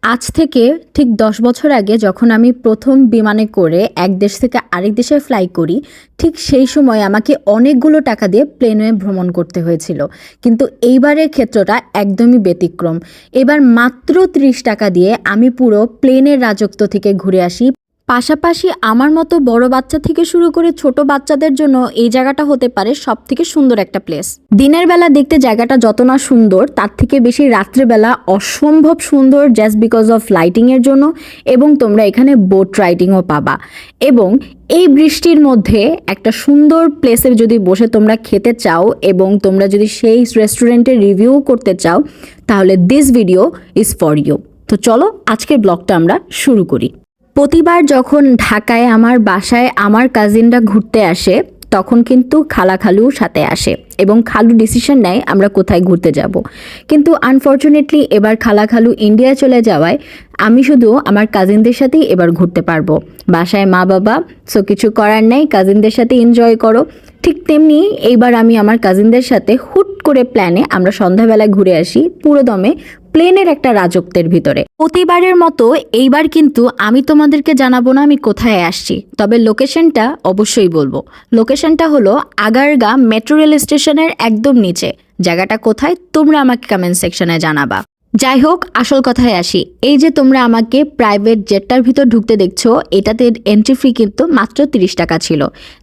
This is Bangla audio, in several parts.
আজ থেকে ঠিক ১০ বছর আগে যখন আমি প্রথম বিমানে করে এক দেশ থেকে আরেক দেশে ফ্লাই করি, ঠিক সেই সময় আমাকে অনেকগুলো টাকা দিয়ে প্লেনে ভ্রমণ করতে হয়েছিল। কিন্তু এইবারের ক্ষেত্রটা একদমই ব্যতিক্রম। এবার মাত্র ৩০ টাকা দিয়ে আমি পুরো প্লেনের রাজত্ব থেকে ঘুরে আসি। পাশাপাশি আমার মতো বড় বাচ্চা থেকে শুরু করে ছোট বাচ্চাদের জন্য এই জায়গাটা হতে পারে সবথেকে সুন্দর একটা প্লেস। দিনের বেলা দেখতে জায়গাটা যত না সুন্দর, তার থেকে বেশি রাত্রেবেলা অসম্ভব সুন্দর, জাস্ট বিকজ অফ লাইটিংয়ের জন্য। এবং তোমরা এখানে বোট রাইডিংও পাবা। এবং এই বৃষ্টির মধ্যে একটা সুন্দর প্লেসে যদি বসে তোমরা খেতে চাও এবং তোমরা যদি সেই রেস্টুরেন্টের রিভিউ করতে চাও, তাহলে this video is for you. তো চলো আজকের ব্লগটা আমরা শুরু করি। প্রতিবার যখন ঢাকায় আমার বাসায় আমার কাজিনরা ঘুরতে আসে, তখন কিন্তু খালুর সাথে আসে এবং খালু ডিসিশন নেয় আমরা কোথায় ঘুরতে যাব। কিন্তু আনফর্চুনেটলি এবার খালু ইন্ডিয়া চলে যাওয়ায় আমি শুধু আমার কাজিনদের সাথেই এবার ঘুরতে পারবো। বাসায় মা বাবা, সো কিছু করার নেই, কাজিনদের সাথে এনজয় করো। ঠিক তেমনি এইবার আমি আমার কাজিনদের সাথে হুট করে প্ল্যানে আমরা সন্ধ্যাবেলায় ঘুরে আসি পুরো দমে প্লেনের একটা রাজত্বের ভিতরে। প্রতিবারের মতো এইবার কিন্তু আমি তোমাদেরকে জানাবো না আমি কোথায় আসছি, তবে লোকেশনটা অবশ্যই বলবো। লোকেশনটা হলো আগারগাঁ মেট্রো রেল স্টেশনের একদম নিচে। জায়গাটা কোথায় তোমরা আমাকে কমেন্ট সেকশনে জানাবা। যাই হোক, আসল কথায় আসি। এই যে তোমরা আমাকে প্রাইভেট জেটটার ভিতর ঢুকতে দেখছো, এটাতে এন্ট্রি ফি কিন্তু মাত্র ৩০ টাকা ছিল,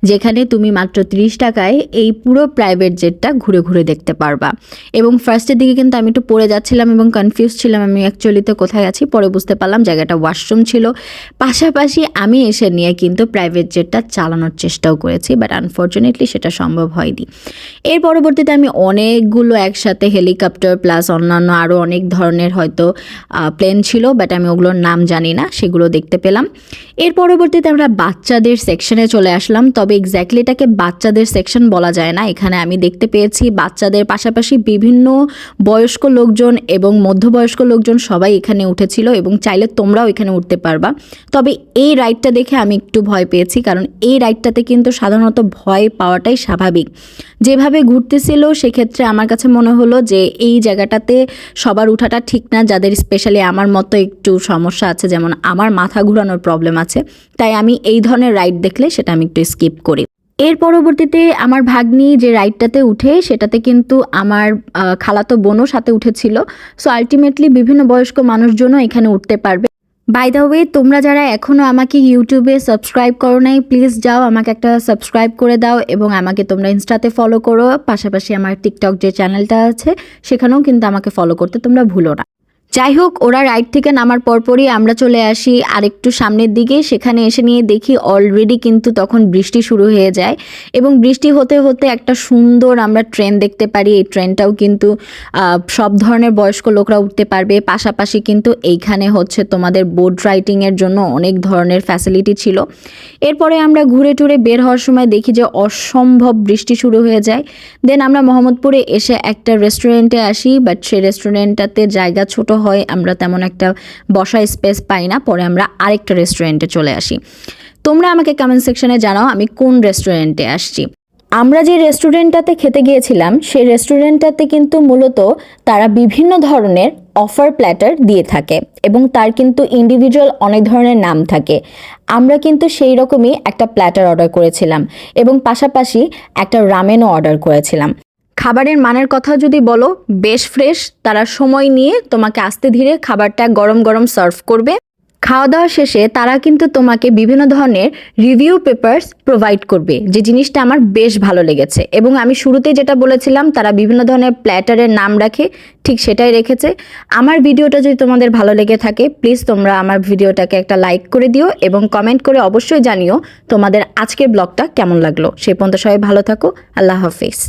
যেখানে তুমি মাত্র ৩০ টাকায় এই পুরো প্রাইভেট জেটটা ঘুরে ঘুরে দেখতে পারবা। এবং ফার্স্টের দিকে কিন্তু আমি একটু পড়ে যাচ্ছিলাম এবং কনফিউজ ছিলাম আমি অ্যাকচুয়ালিতে কোথায় আছি। পরে বুঝতে পারলাম জায়গাটা ওয়াশরুম ছিল। পাশাপাশি আমি এসে নিয়ে কিন্তু প্রাইভেট জেটটা চালানোর চেষ্টাও করেছি, বাট আনফর্চুনেটলি সেটা সম্ভব হয়নি। এর পরবর্তীতে আমি অনেকগুলো একসাথে হেলিকপ্টার প্লাস অন্যান্য আরও অনেক ধরনের হয়তো প্লেন ছিল, বাট আমি ওগুলোর নাম জানি না, সেগুলো দেখতে পেলাম। এর পরবর্তীতে আমরা বাচ্চাদের সেকশনে চলে আসলাম, তবে এক্স্যাক্টলি এটাকে বাচ্চাদের সেকশন বলা যায় না। এখানে আমি দেখতে পেয়েছি বাচ্চাদের পাশাপাশি বিভিন্ন বয়স্ক লোকজন এবং মধ্যবয়স্ক লোকজন সবাই এখানে উঠেছিল এবং চাইলে তোমরাও এখানে উঠতে পারবা। তবে এই রাইডটা দেখে আমি একটু ভয় পেয়েছি, কারণ এই রাইডটাতে কিন্তু সাধারণত ভয় পাওয়াটাই স্বাভাবিক। যেভাবে ঘুরতেছিল সেক্ষেত্রে আমার কাছে মনে হলো যে এই জায়গাটাতে সবার উঠাটা ঠিক না, যাদের স্পেশালি আমার মতো একটু সমস্যা আছে, যেমন আমার মাথা ঘোরানোর প্রবলেম আছে, তাই আমি এই ধরনের রাইড দেখলে সেটা আমি একটু স্কিপ করি। এর পরবর্তীতে আমার ভাগ্নি যে রাইডটাতে উঠে সেটাতে কিন্তু আমার খালাতো বোনও সাথে উঠেছিল। সো আলটিমেটলি বিভিন্ন বয়স্ক মানুষজনও এখানে উঠতে পারবে। বাই দ্য ওয়ে, তোমরা যারা এখনও আমাকে ইউটিউবে সাবস্ক্রাইব করো নাই, প্লিজ যাও আমাকে একটা সাবস্ক্রাইব করে দাও এবং আমাকে তোমরা ইনস্টাতে ফলো করো। পাশাপাশি আমার টিকটক যে চ্যানেলটা আছে সেখানেও কিন্তু আমাকে ফলো করতে তোমরা ভুলো না। যাই হোক, ওরা রাইড থেকে নামার পরপরই আমরা চলে আসি আরেকটু সামনের দিকে। সেখানে এসে নিয়ে দেখি অলরেডি কিন্তু তখন বৃষ্টি শুরু হয়ে যায় এবং বৃষ্টি হতে হতে একটা সুন্দর আমরা ট্রেন দেখতে পারি। এই ট্রেনটাও কিন্তু সব ধরনের বয়স্ক লোকরা উঠতে পারবে। পাশাপাশি কিন্তু এইখানে হচ্ছে তোমাদের বোট রাইডিংয়ের জন্য অনেক ধরনের ফ্যাসিলিটি ছিল। এরপরে আমরা ঘুরে টুরে বের হওয়ার সময় দেখি যে অসম্ভব বৃষ্টি শুরু হয়ে যায়। দেন আমরা মোহাম্মদপুরে এসে একটা রেস্টুরেন্টে আসি, বাট সেই রেস্টুরেন্টটাতে জায়গা ছোট হয়, আমরা তেমন একটা বসার স্পেস পাই না। পরে আমরা আরেকটা রেস্টুরেন্টে চলে আসি। তোমরা আমাকে কমেন্ট সেকশনে জানাও আমি কোন রেস্টুরেন্টে আসছি। আমরা যে রেস্টুরেন্টটাতে খেতে গিয়েছিলাম সেই রেস্টুরেন্টটাতে কিন্তু মূলত তারা বিভিন্ন ধরনের অফার প্ল্যাটার দিয়ে থাকে এবং তার কিন্তু ইন্ডিভিজুয়াল অনেক ধরনের নাম থাকে। আমরা কিন্তু সেই রকমই একটা প্ল্যাটার অর্ডার করেছিলাম এবং পাশাপাশি একটা রামেনও অর্ডার করেছিলাম। খাবারের মানের কথা যদি বলো, বেশ ফ্রেশ, তারা সময় নিয়ে তোমাকে আস্তে ধীরে খাবারটা গরম গরম সার্ভ করবে। খাওয়া দাওয়া শেষে তারা কিন্তু তোমাকে বিভিন্ন ধরনের রিভিউ পেপারস প্রোভাইড করবে, যে জিনিসটা আমার বেশ ভালো লেগেছে। এবং আমি শুরুতে যেটা বলেছিলাম তারা বিভিন্ন ধরনের প্ল্যাটারের নাম রাখে, ঠিক সেটাই রেখেছে। আমার ভিডিওটা যদি তোমাদের ভালো লেগে থাকে, প্লিজ তোমরা আমার ভিডিওটাকে একটা লাইক করে দিও এবং কমেন্ট করে অবশ্যই জানিও তোমাদের আজকের ব্লগটা কেমন লাগলো। সেই পর্যন্ত সবাই ভালো থাকো, আল্লাহ হাফেজ।